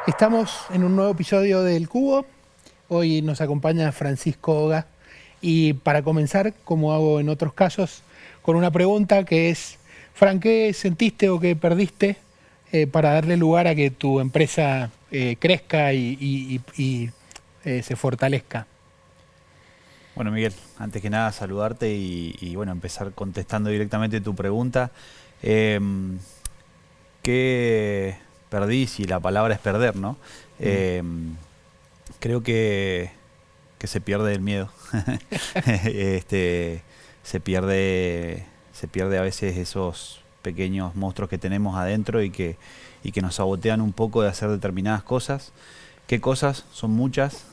Estamos en un nuevo episodio del Cubo. Hoy nos acompaña Francisco Oga y para comenzar, como hago en otros casos, con una pregunta que es: Fran, ¿qué sentiste o qué perdiste para darle lugar a que tu empresa crezca y se fortalezca? Bueno, Miguel, antes que nada saludarte y bueno, empezar contestando directamente tu pregunta. ¿Qué perdí? Si la palabra es perder, ¿no? Creo que se pierde el miedo. Se pierde a veces esos pequeños monstruos que tenemos adentro y que nos sabotean un poco de hacer determinadas cosas. ¿Qué cosas? Son muchas,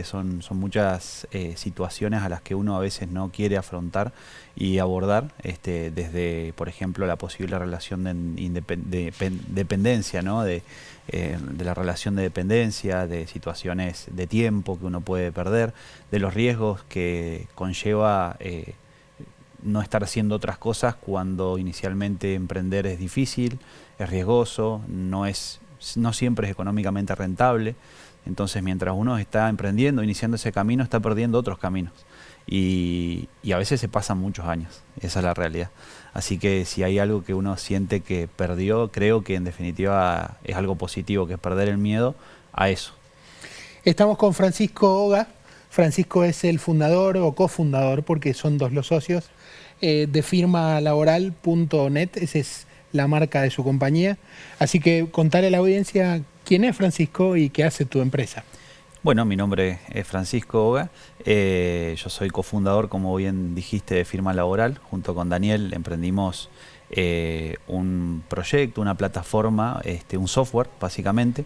son muchas situaciones a las que uno a veces no quiere afrontar y abordar, desde, por ejemplo, la posible relación de dependencia, ¿no? De la relación de dependencia, de situaciones de tiempo que uno puede perder, de los riesgos que conlleva no estar haciendo otras cosas cuando inicialmente emprender es difícil, es riesgoso, no siempre es económicamente rentable. Entonces, mientras uno está emprendiendo, iniciando ese camino, está perdiendo otros caminos. Y a veces se pasan muchos años, esa es la realidad. Así que si hay algo que uno siente que perdió, creo que en definitiva es algo positivo, que es perder el miedo a eso. Estamos con Francisco Oga. Francisco es el fundador o cofundador, porque son dos los socios, de firmalaboral.net. Esa es la marca de su compañía. Así que contarle a la audiencia quién es Francisco y qué hace tu empresa. Bueno, mi nombre es Francisco Oga. Yo soy cofundador, como bien dijiste, de Firma Laboral. Junto con Daniel emprendimos un proyecto, una plataforma, un software básicamente,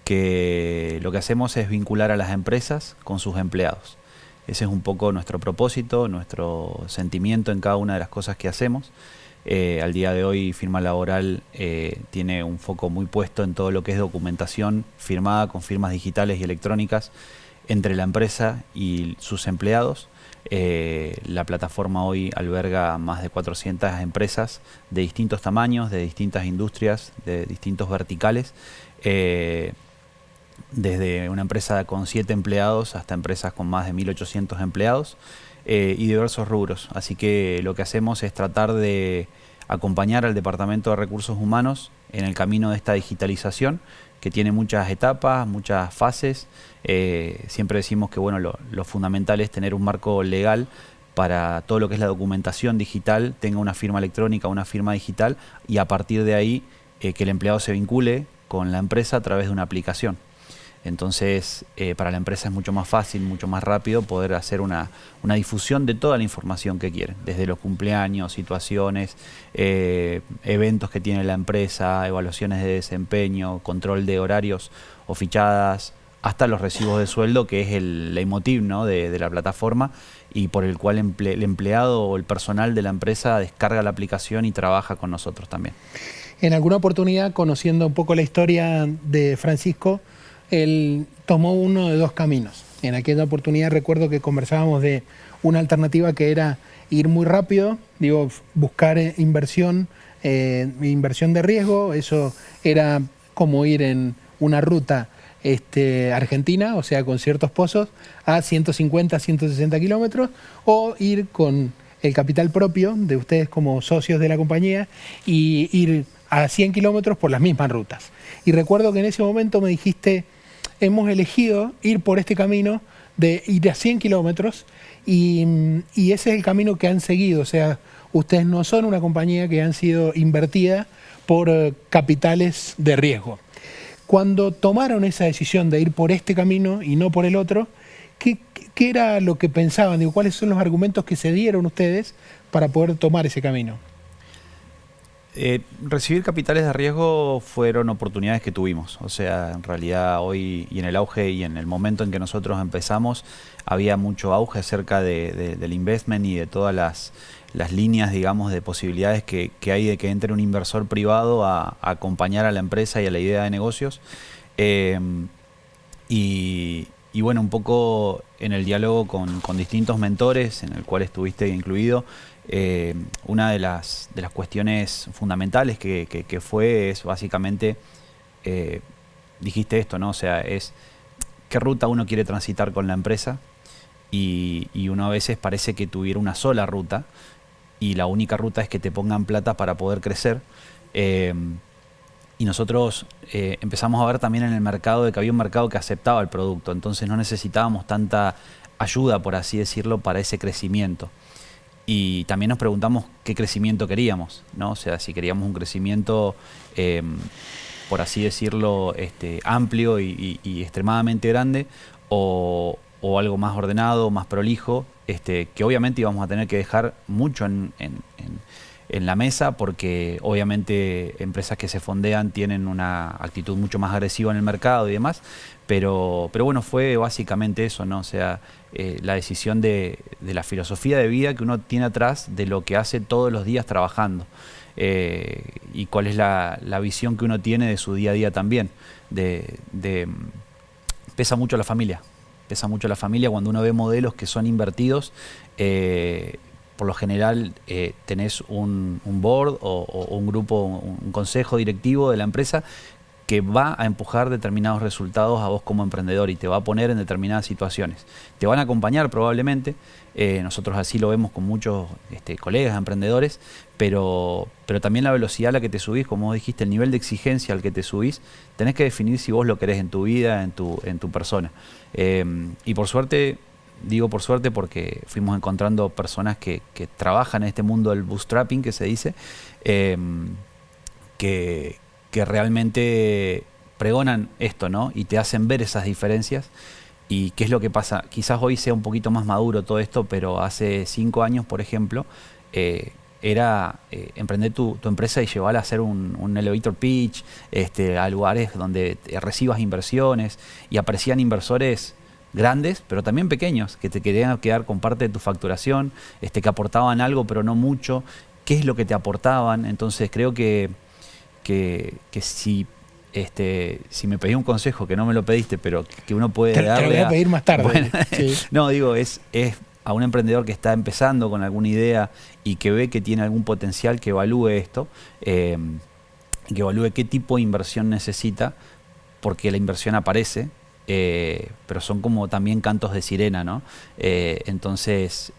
que lo que hacemos es vincular a las empresas con sus empleados. Ese es un poco nuestro propósito, nuestro sentimiento en cada una de las cosas que hacemos. Al día de hoy Firma Laboral tiene un foco muy puesto en todo lo que es documentación firmada con firmas digitales y electrónicas entre la empresa y sus empleados. La plataforma hoy alberga más de 400 empresas de distintos tamaños, de distintas industrias, de distintos verticales, desde una empresa con 7 empleados hasta empresas con más de 1.800 empleados. Y diversos rubros. Así que lo que hacemos es tratar de acompañar al Departamento de Recursos Humanos en el camino de esta digitalización, que tiene muchas etapas, muchas fases. Siempre decimos que bueno, lo fundamental es tener un marco legal para todo lo que es la documentación digital, tenga una firma electrónica, una firma digital, y a partir de ahí que el empleado se vincule con la empresa a través de una aplicación. Entonces, para la empresa es mucho más fácil, mucho más rápido poder hacer una difusión de toda la información que quieren, desde los cumpleaños, situaciones, eventos que tiene la empresa, evaluaciones de desempeño, control de horarios o fichadas, hasta los recibos de sueldo, que es el leitmotiv, ¿no? de la plataforma, y por el cual el empleado o el personal de la empresa descarga la aplicación y trabaja con nosotros también. En alguna oportunidad, conociendo un poco la historia de Francisco, él tomó uno de dos caminos. En aquella oportunidad recuerdo que conversábamos de una alternativa que era ir muy rápido, buscar inversión de riesgo. Eso era como ir en una ruta argentina, o sea, con ciertos pozos, a 150, 160 kilómetros, o ir con el capital propio de ustedes como socios de la compañía y ir a 100 kilómetros por las mismas rutas. Y recuerdo que en ese momento me dijiste: hemos elegido ir por este camino de ir a 100 kilómetros y ese es el camino que han seguido. O sea, ustedes no son una compañía que han sido invertida por capitales de riesgo. Cuando tomaron esa decisión de ir por este camino y no por el otro, ¿qué era lo que pensaban? ¿Cuáles son los argumentos que se dieron ustedes para poder tomar ese camino? Recibir capitales de riesgo fueron oportunidades que tuvimos. O sea, en realidad hoy y en el auge y en el momento en que nosotros empezamos, había mucho auge acerca del investment y de todas las líneas, digamos, de posibilidades que hay de que entre un inversor privado a acompañar a la empresa y a la idea de negocios. Eh, y bueno, un poco en el diálogo con distintos mentores, en el cual estuviste incluido, una de las cuestiones fundamentales que fue es básicamente, dijiste esto, ¿no? O sea, es qué ruta uno quiere transitar con la empresa y uno a veces parece que tuviera una sola ruta y la única ruta es que te pongan plata para poder crecer. Y nosotros empezamos a ver también en el mercado de que había un mercado que aceptaba el producto, entonces no necesitábamos tanta ayuda, por así decirlo, para ese crecimiento. Y también nos preguntamos qué crecimiento queríamos, ¿no? O sea, si queríamos un crecimiento, por así decirlo, amplio y extremadamente grande, o algo más ordenado, más prolijo, que obviamente íbamos a tener que dejar mucho en la mesa, porque obviamente empresas que se fondean tienen una actitud mucho más agresiva en el mercado y demás, pero bueno, fue básicamente eso, ¿no? O sea, la decisión de la filosofía de vida que uno tiene atrás de lo que hace todos los días trabajando, y cuál es la visión que uno tiene de su día a día también. Pesa mucho la familia, pesa mucho la familia cuando uno ve modelos que son invertidos. Por lo general tenés un board o un grupo, un consejo directivo de la empresa que va a empujar determinados resultados a vos como emprendedor y te va a poner en determinadas situaciones. Te van a acompañar probablemente, nosotros así lo vemos con muchos colegas emprendedores, pero también la velocidad a la que te subís, como vos dijiste, el nivel de exigencia al que te subís, tenés que definir si vos lo querés en tu vida, en tu persona. Y por suerte, digo por suerte porque fuimos encontrando personas que trabajan en este mundo del bootstrapping, que se dice, que realmente pregonan esto, ¿no? Y te hacen ver esas diferencias. ¿Y qué es lo que pasa? Quizás hoy sea un poquito más maduro todo esto, pero hace 5 años, por ejemplo, era emprender tu empresa y llevarla a hacer un elevator pitch, a lugares donde recibas inversiones, y aparecían inversores grandes, pero también pequeños, que te querían quedar con parte de tu facturación, que aportaban algo, pero no mucho. ¿Qué es lo que te aportaban? Entonces creo que si me pedí un consejo, que no me lo pediste, pero que uno puede darle. Te lo voy a pedir más tarde. Bueno, sí. No, digo, es a un emprendedor que está empezando con alguna idea y que ve que tiene algún potencial, que evalúe esto, que evalúe qué tipo de inversión necesita, porque la inversión aparece, pero son como también cantos de sirena, ¿no? Entonces,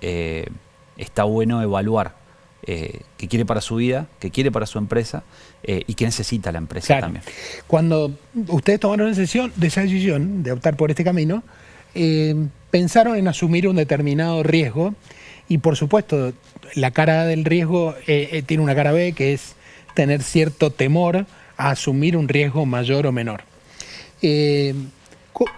está bueno evaluar qué quiere para su vida, qué quiere para su empresa, y qué necesita la empresa, claro, también. Cuando ustedes tomaron esa decisión de optar por este camino, pensaron en asumir un determinado riesgo, y por supuesto la cara del riesgo tiene una cara B, que es tener cierto temor a asumir un riesgo mayor o menor.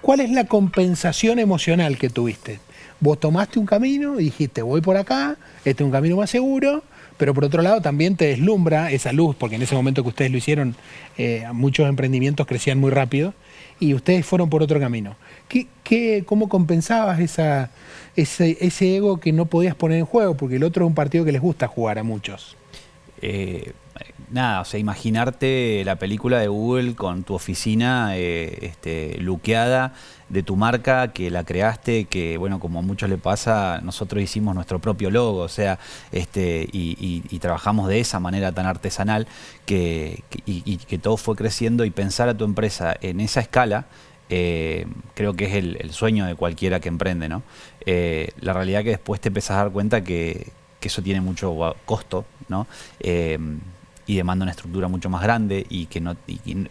¿Cuál es la compensación emocional que tuviste? Vos tomaste un camino y dijiste, voy por acá, este es un camino más seguro, pero por otro lado también te deslumbra esa luz, porque en ese momento que ustedes lo hicieron, muchos emprendimientos crecían muy rápido y ustedes fueron por otro camino. ¿Cómo compensabas ese ego que no podías poner en juego? Porque el otro es un partido que les gusta jugar a muchos. Nada, o sea, imaginarte la película de Google con tu oficina luqueada de tu marca, que la creaste, que bueno, como a muchos le pasa, nosotros hicimos nuestro propio logo, o sea, y trabajamos de esa manera tan artesanal, y que todo fue creciendo, y pensar a tu empresa en esa escala, creo que es el sueño de cualquiera que emprende, ¿no? La realidad que después te empezás a dar cuenta que eso tiene mucho costo, ¿no? Y demanda una estructura mucho más grande, y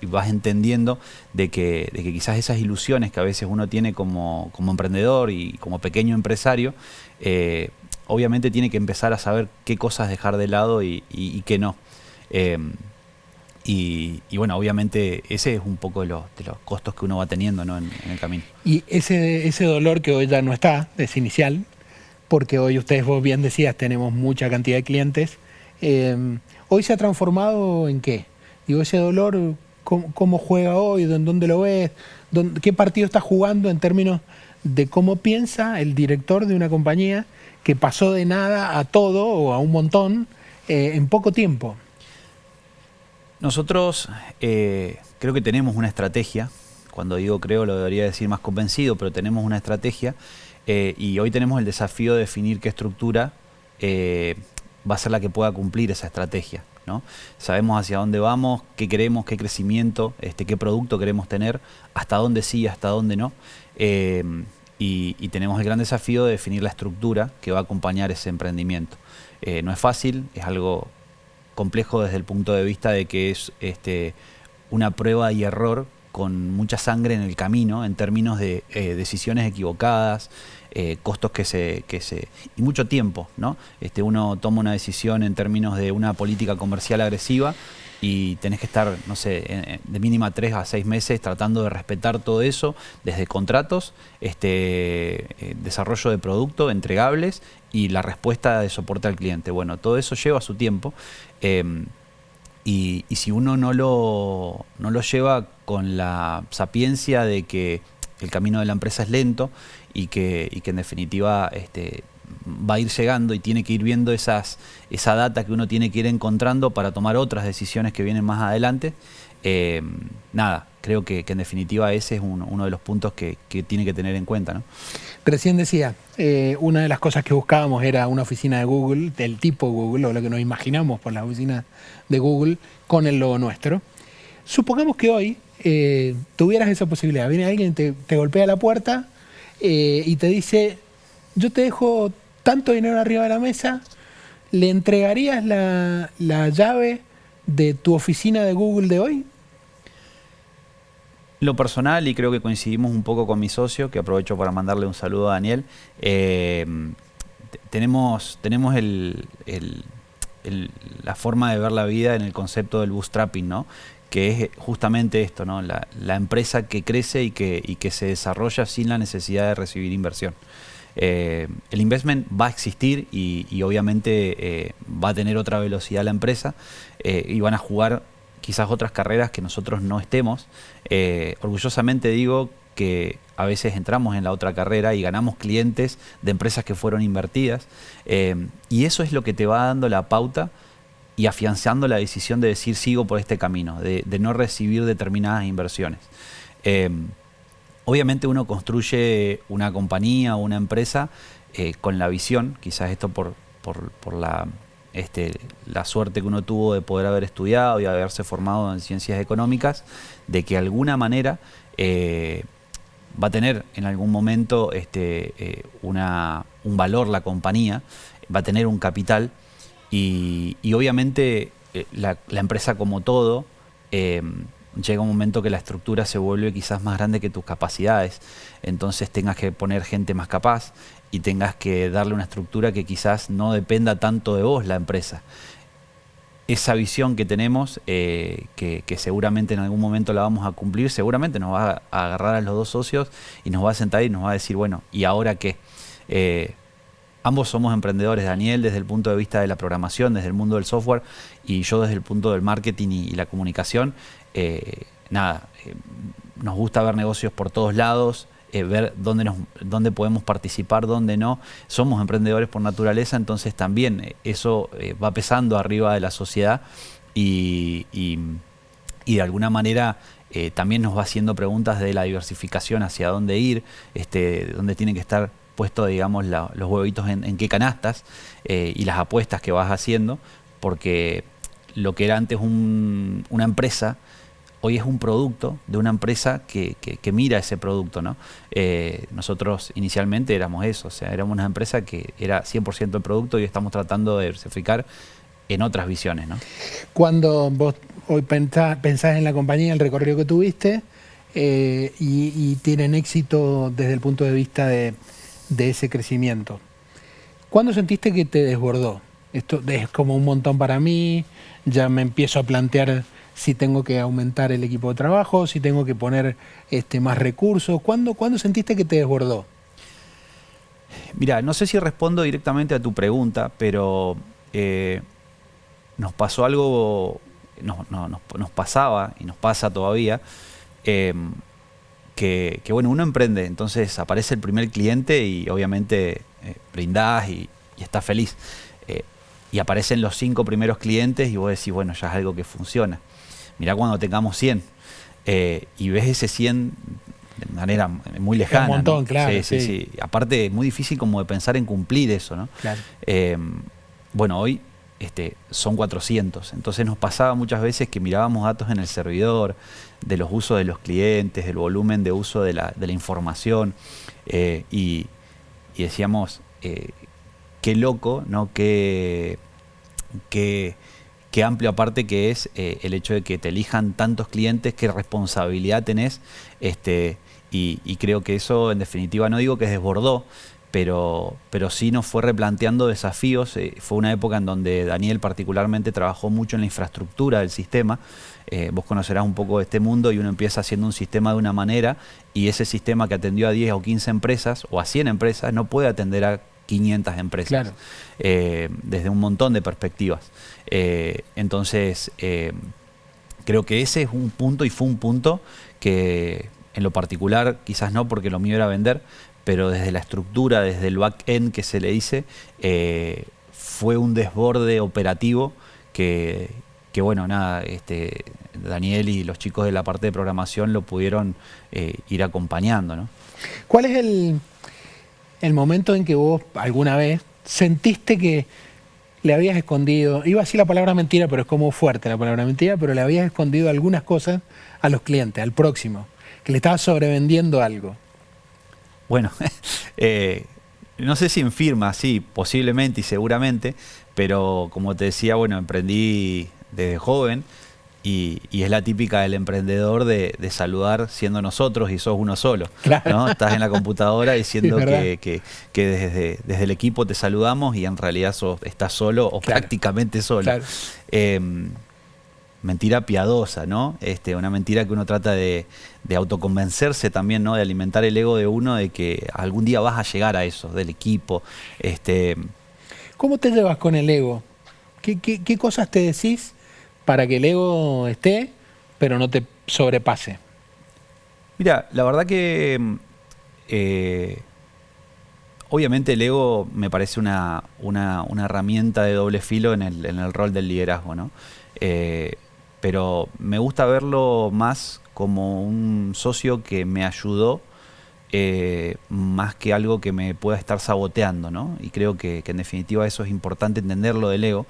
vas entendiendo de que quizás esas ilusiones que a veces uno tiene como emprendedor y como pequeño empresario, obviamente tiene que empezar a saber qué cosas dejar de lado y qué no. Y bueno, obviamente ese es un poco de los costos que uno va teniendo, ¿no? en el camino. Y ese dolor que hoy ya no está, es inicial, porque hoy ustedes, vos bien decías, tenemos mucha cantidad de clientes. ¿Hoy se ha transformado en qué? Digo, ese dolor, ¿cómo juega hoy? ¿Dónde lo ves? ¿Qué partido está jugando en términos de cómo piensa el director de una compañía que pasó de nada a todo o a un montón en poco tiempo? Nosotros creo que tenemos una estrategia. Cuando digo creo lo debería decir más convencido, pero tenemos una estrategia y hoy tenemos el desafío de definir qué estructura va a ser la que pueda cumplir esa estrategia, ¿no? Sabemos hacia dónde vamos, qué queremos, qué crecimiento, qué producto queremos tener, hasta dónde sí, hasta dónde no. Y tenemos el gran desafío de definir la estructura que va a acompañar ese emprendimiento. No es fácil, es algo complejo desde el punto de vista de que es una prueba y error con mucha sangre en el camino en términos de decisiones equivocadas, costos y mucho tiempo, ¿no? Uno toma una decisión en términos de una política comercial agresiva y tenés que estar, no sé, de mínima 3 a 6 meses tratando de respetar todo eso, desde contratos, desarrollo de producto, entregables y la respuesta de soporte al cliente. Bueno, todo eso lleva su tiempo. Y si uno no lo lleva con la sapiencia de que el camino de la empresa es lento y que en definitiva va a ir llegando y tiene que ir viendo esa data que uno tiene que ir encontrando para tomar otras decisiones que vienen más adelante, nada, creo que en definitiva ese es uno de los puntos que tiene que tener en cuenta, ¿no? Recién decía, una de las cosas que buscábamos era una oficina de Google, del tipo Google, o lo que nos imaginamos por la oficina de Google, con el logo nuestro. Supongamos que hoy tuvieras esa posibilidad. Viene alguien, te golpea la puerta y te dice, yo te dejo tanto dinero arriba de la mesa, ¿le entregarías la llave de tu oficina de Google de hoy? Lo personal, y creo que coincidimos un poco con mi socio, que aprovecho para mandarle un saludo a Daniel, tenemos la forma de ver la vida en el concepto del bootstrapping, ¿no? Que es justamente esto, ¿no? La empresa que crece y que se desarrolla sin la necesidad de recibir inversión. El investment va a existir y obviamente va a tener otra velocidad la empresa y van a jugar quizás otras carreras que nosotros no estemos. Orgullosamente digo que a veces entramos en la otra carrera y ganamos clientes de empresas que fueron invertidas y eso es lo que te va dando la pauta y afianzando la decisión de decir sigo por este camino, de no recibir determinadas inversiones. Obviamente uno construye una compañía o una empresa con la visión, quizás esto por la suerte que uno tuvo de poder haber estudiado y haberse formado en ciencias económicas, de que de alguna manera va a tener en algún momento un valor la compañía, va a tener un capital y obviamente la empresa como todo llega un momento que la estructura se vuelve quizás más grande que tus capacidades, entonces tengas que poner gente más capaz y tengas que darle una estructura que quizás no dependa tanto de vos la empresa. Esa visión que tenemos, que seguramente en algún momento la vamos a cumplir, seguramente nos va a agarrar a los dos socios y nos va a sentar y nos va a decir, bueno, ¿y ahora qué? Ambos somos emprendedores, Daniel desde el punto de vista de la programación, desde el mundo del software, y yo desde el punto del marketing y la comunicación. Nos gusta ver negocios por todos lados, ver dónde podemos participar, dónde no. Somos emprendedores por naturaleza, entonces también eso va pesando arriba de la sociedad y de alguna manera también nos va haciendo preguntas de la diversificación, hacia dónde ir, dónde tienen que estar puestos, digamos, los huevitos en qué canastas y las apuestas que vas haciendo, porque lo que era antes una empresa, hoy es un producto de una empresa que mira ese producto, ¿no? Nosotros inicialmente éramos eso, o sea, éramos una empresa que era 100% el producto y estamos tratando de diversificar en otras visiones, ¿no? Cuando vos hoy pensás en la compañía, el recorrido que tuviste y tienen éxito desde el punto de vista de ese crecimiento, ¿cuándo sentiste que te desbordó? Esto es como un montón para mí, ya me empiezo a plantear si tengo que aumentar el equipo de trabajo, si tengo que poner más recursos. ¿Cuándo sentiste que te desbordó? Mira, no sé si respondo directamente a tu pregunta, pero nos pasó algo, nos pasaba y nos pasa todavía, que bueno, uno emprende, entonces aparece el primer cliente y obviamente brindás y estás feliz. Y aparecen los 5 primeros clientes y vos decís, bueno, ya es algo que funciona. Mirá cuando tengamos 100 y ves ese 100 de manera muy lejana. Un montón, ¿no? claro. Sí. Aparte, es muy difícil como de pensar en cumplir eso, ¿no? Claro. Bueno, hoy son 400. Entonces nos pasaba muchas veces que mirábamos datos en el servidor, de los usos de los clientes, del volumen de uso de la información, y decíamos, qué loco, ¿no? Qué amplio aparte que es el hecho de que te elijan tantos clientes, qué responsabilidad tenés, y creo que eso en definitiva, no digo que desbordó, pero sí nos fue replanteando desafíos. Fue una época en donde Daniel particularmente trabajó mucho en la infraestructura del sistema. Vos conocerás un poco de este mundo y uno empieza haciendo un sistema de una manera y ese sistema que atendió a 10 o 15 empresas o a 100 empresas no puede atender a 500 empresas, claro. Desde un montón de perspectivas. Entonces, creo que ese es un punto y fue un punto que en lo particular, quizás no porque lo mío era vender, pero desde la estructura, desde el back-end que se le dice, fue un desborde operativo que bueno, nada, Daniel y los chicos de la parte de programación lo pudieron ir acompañando, ¿no? ¿Cuál es el momento en que vos alguna vez sentiste que le habías escondido, iba a decir la palabra mentira, pero es como fuerte la palabra mentira, pero le habías escondido algunas cosas a los clientes, al próximo, que le estabas sobrevendiendo algo? Bueno, no sé si en firma, sí, posiblemente y seguramente, pero como te decía, bueno, emprendí desde joven y es la típica del emprendedor de saludar siendo nosotros y sos uno solo, claro, ¿no? Estás en la computadora diciendo que desde el equipo te saludamos y en realidad estás solo o claro, prácticamente solo. Claro. Mentira piadosa, ¿no? Una mentira que uno trata de autoconvencerse también, ¿no? De alimentar el ego de uno de que algún día vas a llegar a eso, del equipo. ¿Cómo te llevas con el ego? ¿Qué cosas te decís para que el ego esté, pero no te sobrepase? Mira, la verdad que obviamente el ego me parece una herramienta de doble filo en el rol del liderazgo, ¿no? Pero me gusta verlo más como un socio que me ayudó, más que algo que me pueda estar saboteando, ¿no? Y creo que en definitiva eso es importante entenderlo del ego.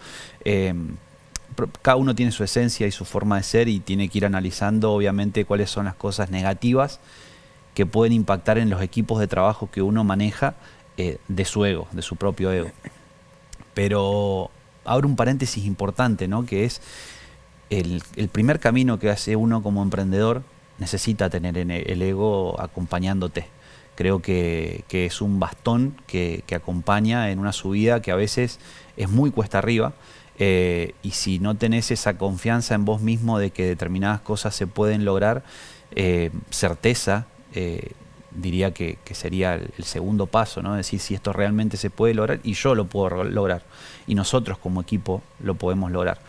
Cada uno tiene su esencia y su forma de ser y tiene que ir analizando obviamente cuáles son las cosas negativas que pueden impactar en los equipos de trabajo que uno maneja, de su ego, de su propio ego. Pero abro un paréntesis importante, ¿no? Que es el primer camino que hace uno como emprendedor necesita tener el ego acompañándote. Creo que es un bastón que acompaña en una subida que a veces es muy cuesta arriba, y si no tenés esa confianza en vos mismo de que determinadas cosas se pueden lograr, certeza, diría que sería el segundo paso, ¿no? Decir si esto realmente se puede lograr y yo lo puedo lograr y nosotros como equipo lo podemos lograr.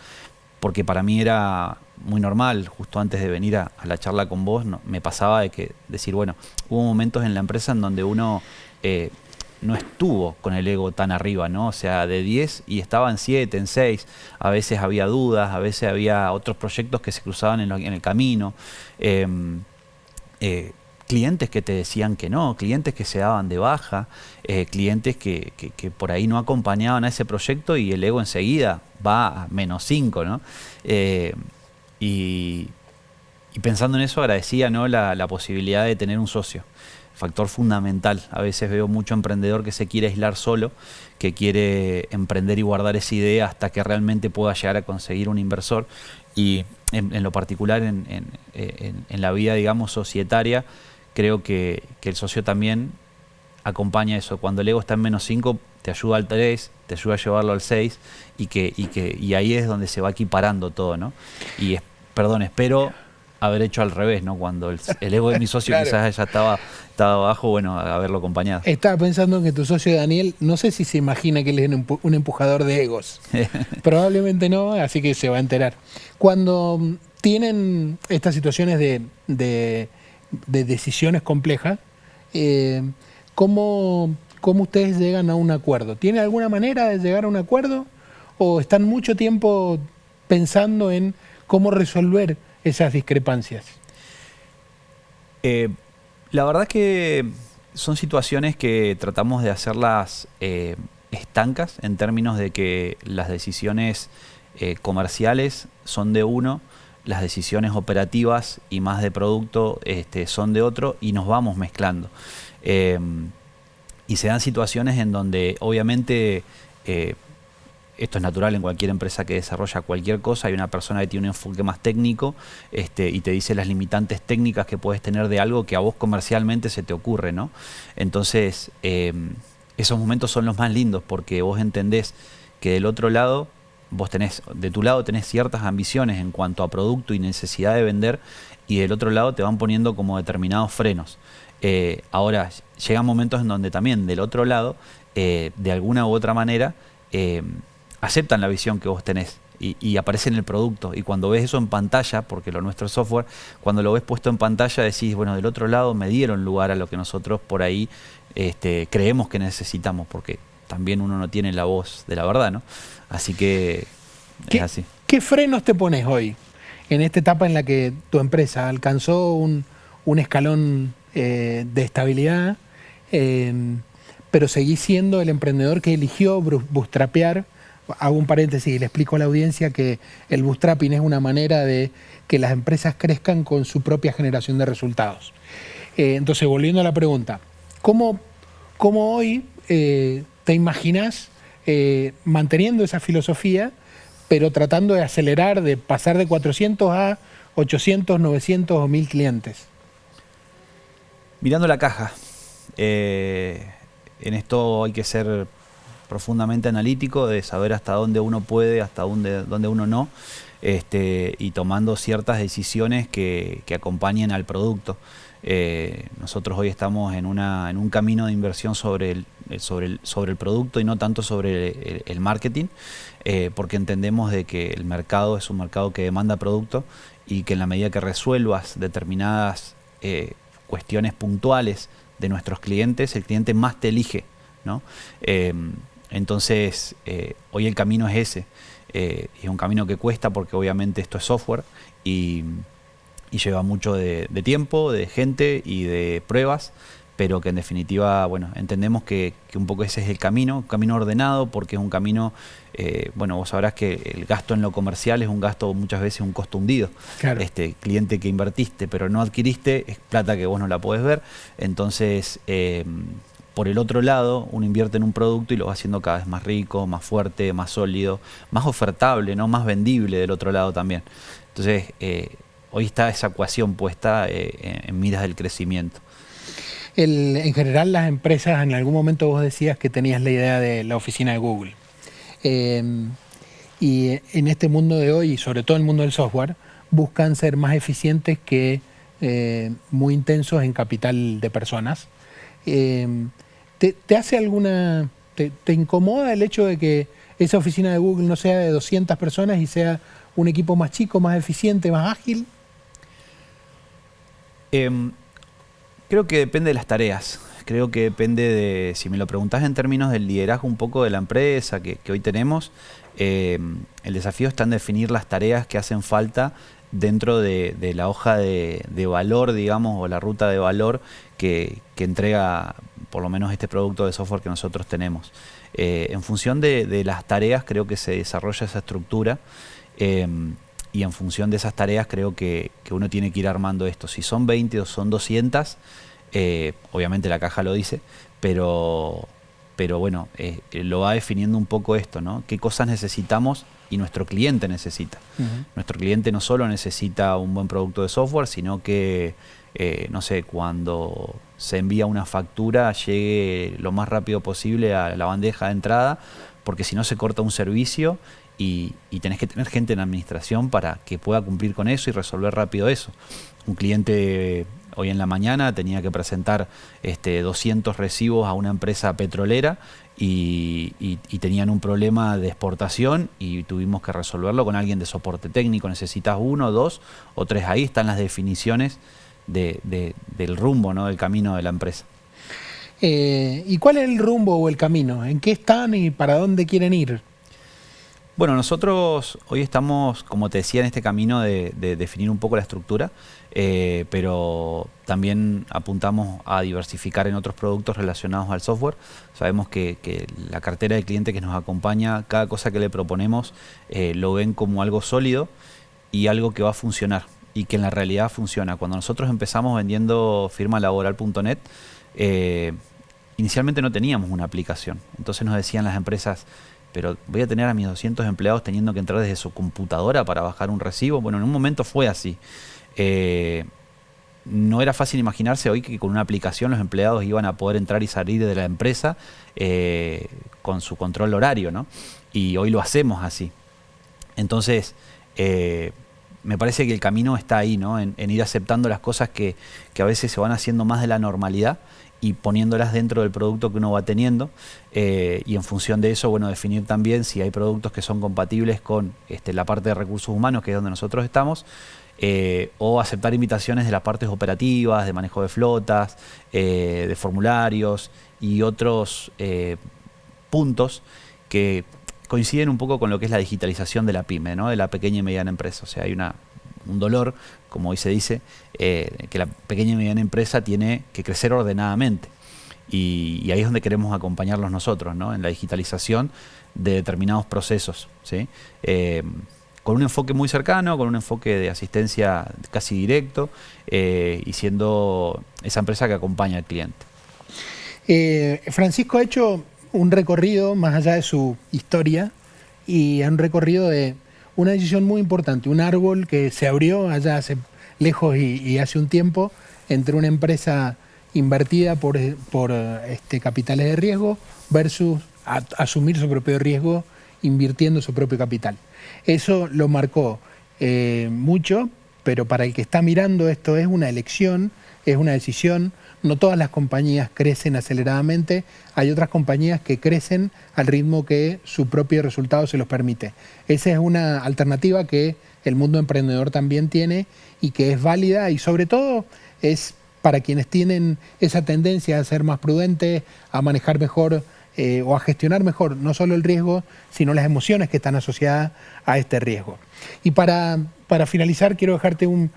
Porque para mí era muy normal, justo antes de venir a la charla con vos, me pasaba de decir, bueno, hubo momentos en la empresa en donde uno no estuvo con el ego tan arriba, ¿no? O sea, de 10 y estaba en 7, en 6, a veces había dudas, a veces había otros proyectos que se cruzaban en el camino, clientes que te decían que no, clientes que se daban de baja, clientes que por ahí no acompañaban a ese proyecto y el ego enseguida va a -5, ¿no? Y pensando en eso agradecía, ¿no? la posibilidad de tener un socio, factor fundamental. A veces veo mucho emprendedor que se quiere aislar solo, que quiere emprender y guardar esa idea hasta que realmente pueda llegar a conseguir un inversor. Y en lo particular en la vida, digamos, societaria, creo que el socio también acompaña eso. Cuando el ego está en -5, te ayuda al 3, te ayuda a llevarlo al 6 y ahí es donde se va equiparando todo, ¿no? Y espero haber hecho al revés, ¿no? Cuando el ego de mi socio Claro. quizás ya estaba abajo, bueno, haberlo acompañado. Estaba pensando que tu socio Daniel, no sé si se imagina que él es un empujador de egos. Probablemente no, así que se va a enterar. Cuando tienen estas situaciones de decisiones complejas, eh, ¿cómo ustedes llegan a un acuerdo? ¿Tienen alguna manera de llegar a un acuerdo? ¿O están mucho tiempo pensando en cómo resolver esas discrepancias? La verdad que son situaciones que tratamos de hacerlas estancas en términos de que las decisiones comerciales son de uno, las decisiones operativas y más de producto son de otro y nos vamos mezclando. Eh, y se dan situaciones en donde obviamente esto es natural en cualquier empresa que desarrolla cualquier cosa, hay una persona que tiene un enfoque más técnico y te dice las limitantes técnicas que puedes tener de algo que a vos comercialmente se te ocurre, ¿no? Entonces, esos momentos son los más lindos porque vos entendés que del otro lado, de tu lado tenés ciertas ambiciones en cuanto a producto y necesidad de vender y del otro lado te van poniendo como determinados frenos. Ahora, llegan momentos en donde también del otro lado, de alguna u otra manera, aceptan la visión que vos tenés y aparece en el producto. Y cuando ves eso en pantalla, porque lo nuestro es software, cuando lo ves puesto en pantalla decís, bueno, del otro lado me dieron lugar a lo que nosotros por ahí creemos que necesitamos, porque también uno no tiene la voz de la verdad, ¿no? Así que es así. ¿Qué frenos te pones hoy en esta etapa en la que tu empresa alcanzó un escalón de estabilidad, pero seguís siendo el emprendedor que eligió bootstrapear? Hago un paréntesis y le explico a la audiencia que el bootstrapping es una manera de que las empresas crezcan con su propia generación de resultados. Entonces, volviendo a la pregunta, ¿cómo hoy te imaginas manteniendo esa filosofía, pero tratando de acelerar, de pasar de 400 a 800, 900 o 1000 clientes? Mirando la caja. En esto hay que ser profundamente analítico, de saber hasta dónde uno puede, hasta dónde uno no, y tomando ciertas decisiones que acompañen al producto. Nosotros hoy estamos en un camino de inversión sobre el producto y no tanto sobre el marketing, porque entendemos de que el mercado es un mercado que demanda producto y que en la medida que resuelvas determinadas cuestiones puntuales de nuestros clientes, el cliente más te elige, ¿no? Entonces, hoy el camino es ese. Es un camino que cuesta porque obviamente esto es software y lleva mucho de tiempo, de gente y de pruebas, pero que en definitiva, bueno, entendemos que un poco ese es el camino, un camino ordenado, porque es un camino, bueno, vos sabrás que el gasto en lo comercial es un gasto muchas veces un costo hundido. Claro. Cliente que invertiste pero no adquiriste, es plata que vos no la podés ver, entonces por el otro lado, uno invierte en un producto y lo va haciendo cada vez más rico, más fuerte, más sólido, más ofertable, ¿no? Más vendible del otro lado también. Entonces, hoy está esa ecuación puesta en miras del crecimiento. En general, las empresas, en algún momento vos decías que tenías la idea de la oficina de Google. Y en este mundo de hoy, y sobre todo en el mundo del software, buscan ser más eficientes que muy intensos en capital de personas. ¿Te hace alguna... te incomoda el hecho de que esa oficina de Google no sea de 200 personas y sea un equipo más chico, más eficiente, más ágil? Creo que depende de las tareas. Creo que depende de, si me lo preguntás en términos del liderazgo un poco de la empresa que hoy tenemos, el desafío está en definir las tareas que hacen falta dentro de la hoja de valor, digamos, o la ruta de valor que entrega por lo menos este producto de software que nosotros tenemos. En función de las tareas creo que se desarrolla esa estructura y en función de esas tareas creo que uno tiene que ir armando esto. Si son 20 o son 200, obviamente la caja lo dice, pero bueno, lo va definiendo un poco esto, ¿no? ¿Qué cosas necesitamos y nuestro cliente necesita? Nuestro cliente no solo necesita un buen producto de software, sino que, no sé, cuando se envía una factura llegue lo más rápido posible a la bandeja de entrada, porque si no se corta un servicio y tenés que tener gente en administración para que pueda cumplir con eso y resolver rápido eso. Un cliente hoy en la mañana tenía que presentar 200 recibos a una empresa petrolera y tenían un problema de exportación y tuvimos que resolverlo con alguien de soporte técnico. Necesitas 1, 2 o 3. Ahí están las definiciones del rumbo, ¿no? Del camino de la empresa. ¿Y cuál es el rumbo o el camino? ¿En qué están y para dónde quieren ir? Bueno, nosotros hoy estamos, como te decía, en este camino de definir un poco la estructura, pero también apuntamos a diversificar en otros productos relacionados al software. Sabemos que la cartera de clientes que nos acompaña, cada cosa que le proponemos, lo ven como algo sólido y algo que va a funcionar y que en la realidad funciona. Cuando nosotros empezamos vendiendo firmalaboral.net, inicialmente no teníamos una aplicación. Entonces nos decían las empresas, pero voy a tener a mis 200 empleados teniendo que entrar desde su computadora para bajar un recibo. Bueno, en un momento fue así. No era fácil imaginarse hoy que con una aplicación los empleados iban a poder entrar y salir de la empresa con su control horario, ¿no? Y hoy lo hacemos así. Entonces, me parece que el camino está ahí, ¿no? En ir aceptando las cosas que a veces se van haciendo más de la normalidad y poniéndolas dentro del producto que uno va teniendo, y en función de eso, bueno, definir también si hay productos que son compatibles con la parte de recursos humanos, que es donde nosotros estamos, o aceptar invitaciones de las partes operativas, de manejo de flotas, de formularios y otros puntos que coinciden un poco con lo que es la digitalización de la pyme, ¿no? De la pequeña y mediana empresa. O sea, hay un dolor, como hoy se dice, que la pequeña y mediana empresa tiene que crecer ordenadamente. Y ahí es donde queremos acompañarlos nosotros, ¿no? En la digitalización de determinados procesos, ¿sí? Con un enfoque muy cercano, con un enfoque de asistencia casi directo, y siendo esa empresa que acompaña al cliente. Francisco ha hecho un recorrido más allá de su historia y un recorrido de una decisión muy importante, un árbol que se abrió allá hace lejos y hace un tiempo entre una empresa invertida por capitales de riesgo versus asumir su propio riesgo invirtiendo su propio capital. Eso lo marcó mucho, pero para el que está mirando esto es una elección, es una decisión. No todas las compañías crecen aceleradamente, hay otras compañías que crecen al ritmo que su propio resultado se los permite. Esa es una alternativa que el mundo emprendedor también tiene y que es válida y sobre todo es para quienes tienen esa tendencia a ser más prudentes, a manejar mejor o a gestionar mejor no solo el riesgo, sino las emociones que están asociadas a este riesgo. Y para finalizar quiero dejarte un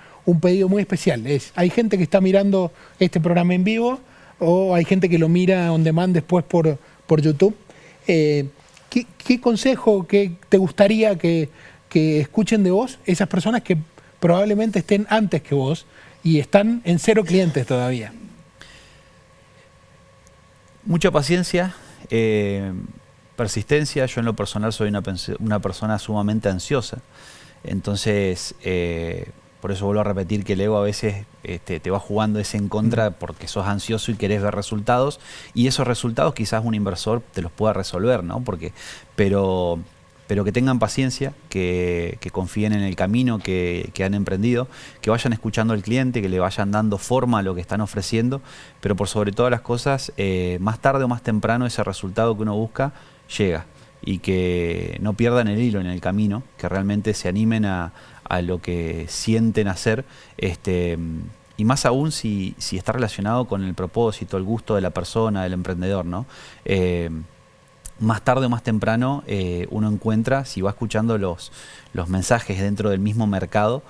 pedido muy especial. Hay gente que está mirando este programa en vivo o hay gente que lo mira on demand después por YouTube. ¿Qué consejo te gustaría que escuchen de vos esas personas que probablemente estén antes que vos y están en 0 clientes todavía? Mucha paciencia, persistencia. Yo en lo personal soy una persona sumamente ansiosa. Entonces, por eso vuelvo a repetir que el ego a veces te va jugando ese en contra porque sos ansioso y querés ver resultados. Y esos resultados quizás un inversor te los pueda resolver, ¿no? Pero que tengan paciencia, que confíen en el camino que han emprendido, que vayan escuchando al cliente, que le vayan dando forma a lo que están ofreciendo, pero por sobre todas las cosas, más tarde o más temprano ese resultado que uno busca llega. Y que no pierdan el hilo en el camino, que realmente se animen a lo que sienten hacer, y más aún si está relacionado con el propósito, el gusto de la persona, del emprendedor, ¿no? Más tarde o más temprano uno encuentra, si va escuchando los mensajes dentro del mismo mercado,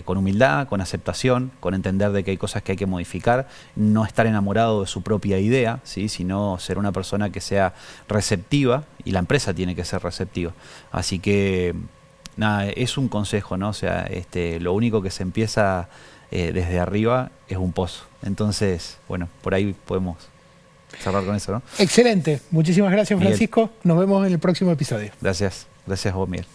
con humildad, con aceptación, con entender de que hay cosas que hay que modificar, no estar enamorado de su propia idea, ¿sí? Sino ser una persona que sea receptiva, y la empresa tiene que ser receptiva. Así que, nada, es un consejo, ¿no? O sea, lo único que se empieza desde arriba es un pozo. Entonces, bueno, por ahí podemos cerrar con eso, ¿no? Excelente. Muchísimas gracias, Francisco. Miguel. Nos vemos en el próximo episodio. Gracias. Gracias a vos, Miguel.